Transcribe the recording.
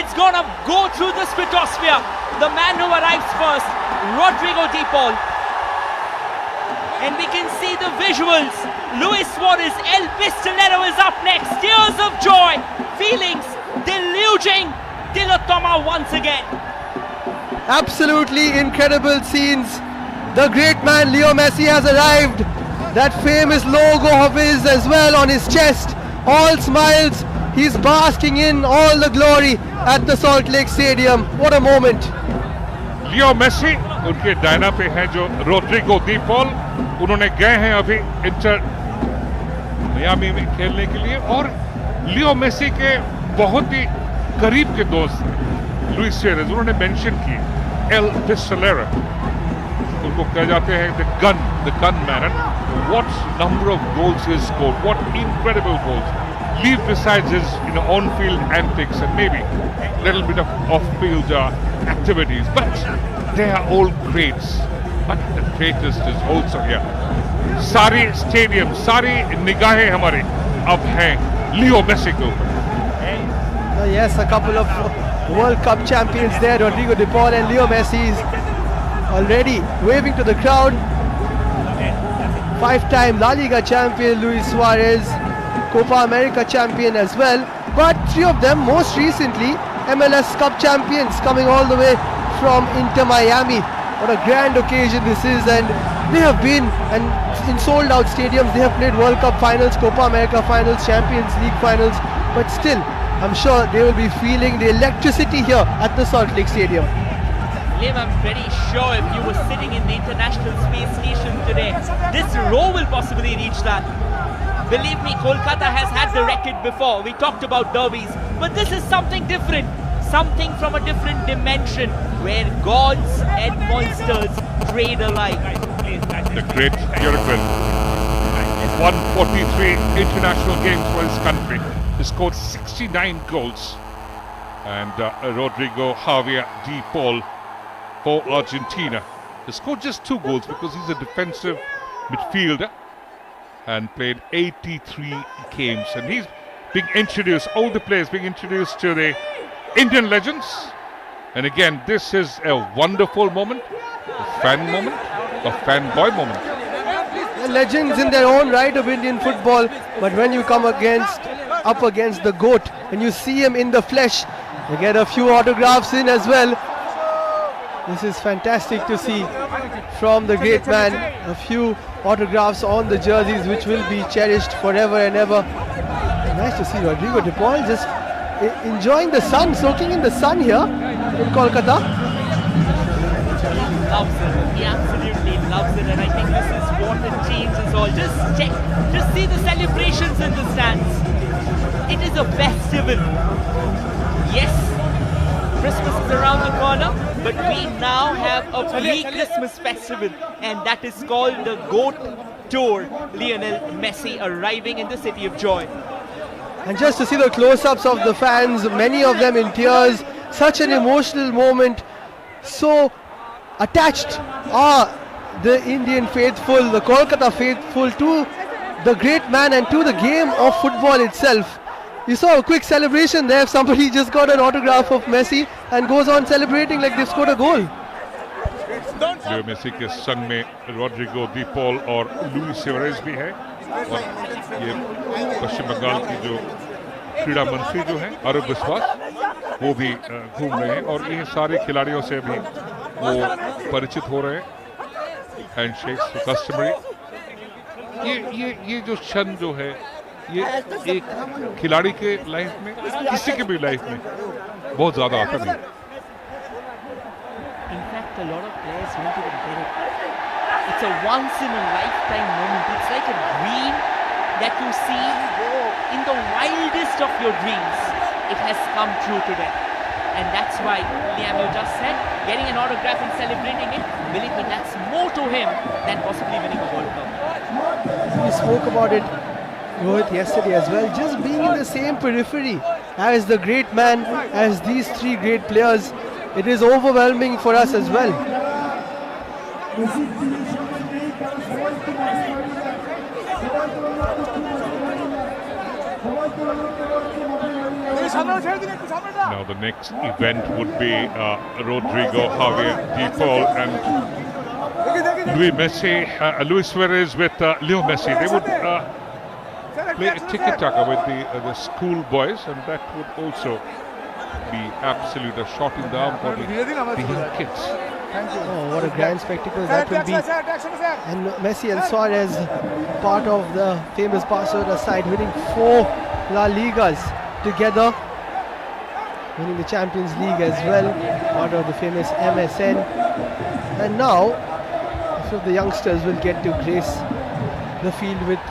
It's gonna go through the stratosphere. The man who arrives first, Rodrigo De Paul. And we can see the visuals. Luis Suarez, El Pistolero is up next. Tears of joy, feelings deluging Tilotoma once again. Absolutely incredible scenes. The great man Leo Messi has arrived. That famous logo of his as well on his chest. All smiles. He's basking in all the glory at the Salt Lake Stadium. What a moment. Leo Messi उनके डायना पे हैं जो Rodrigo De Paul, उन्होंने गए हैं अभी inter Miami में खेलने के लिए और लियो मेसी के बहुत ही करीब के दोस्त लुइस सुआरेज उन्होंने मेंशन की एल पिस्टोलेरो, उनको कहे जाते हैं the gun man, and what number of goals he scored, what incredible goals. Leave besides his on-field antics and maybe a little bit of off-field activities, but they are all greats. But the greatest is also here. सारी stadium, सारी निगाहें हमारे अब हैं लियो Messi के ऊपर. Yes, a couple of World Cup champions there, Rodrigo De Paul and Leo Messi is already waving to the crowd. Five-time La Liga champion Luis Suarez, Copa America champion as well, but three of them most recently MLS Cup champions coming all the way from Inter Miami. What a grand occasion this is, and they have been in sold out stadiums. They have played World Cup finals, Copa America finals, Champions League finals, but still I'm sure they will be feeling the electricity here at the Salt Lake Stadium. Liam, I'm very sure if you were sitting in the International Space Station today, this row will possibly reach that. Believe me, Kolkata has had the record before. We talked about derbies, but this is something different. Something from a different dimension where gods and monsters trade alike. The great Uruguayan won 43 international games for his country. He scored 69 goals. And Rodrigo Javier De Paul for Argentina. He scored just 2 goals because he's a defensive midfielder and played 83 games, and he's being introduced, all the players being introduced to the Indian legends. And again, this is a wonderful moment, a fan moment, a fanboy moment. The legends in their own right of Indian football, but when you come up against the GOAT and you see him in the flesh, you get a few autographs in as well. This is fantastic to see from the great man. A few autographs on the jerseys which will be cherished forever and ever. Nice to see Rodrigo De Paul just enjoying the sun, soaking in the sun here in Kolkata. He loves it. He absolutely loves it, and I think this is what it changes all. Just see the celebrations in the stands. It is a festival. Yes, Christmas is around the corner, but we now have a pre-Christmas festival, and that is called the GOAT Tour. Lionel Messi arriving in the City of Joy. And just to see the close-ups of the fans, many of them in tears, such an emotional moment, so attached are the Indian faithful, the Kolkata faithful to the great man and to the game of football itself. You saw a quick celebration there. Somebody just got an autograph of Messi and goes on celebrating like they've scored a goal. Leo Messi के संग में Rodrigo De Paul और Luis Suarez भी है, और ये पश्चिम बंगाल की जो क्रीड़ा मंत्री जो है अरब विश्वास, वो भी घूम रहे हैं और ये सारे खिलाड़ियों से भी वो परिचित हो रहे हैं. Handshakes customary. ये जो क्षण जो है, ये एक खिलाड़ी के लाइफ में, किसी के भी लाइफ में बहुत ज्यादा आता नहीं. In fact, a lot of players won't even get it. It's a once-in-a-lifetime moment. It's like a dream that you see in the wildest of your dreams. It has come true today. And that's why, Liam, you just said, getting an autograph and celebrating it, believe me, that's more to him than possibly winning a World Cup. We spoke about it, Rohit, yesterday as well. Just being in the same periphery as the great man, as these three great players, it is overwhelming for us as well. Now the next event would be Rodrigo, Javier De Paul and Luis Suarez with Leo Messi. They would play a tiki-taka with the school boys, and that would also be absolute a shot in the arm for the young kids. Oh, what a grand spectacle that will be. And Messi and Suarez, part of the famous Barcelona side, winning 4 La Ligas together, winning the Champions League as well, part of the famous MSN. And now, a few of the youngsters will get to grace the field with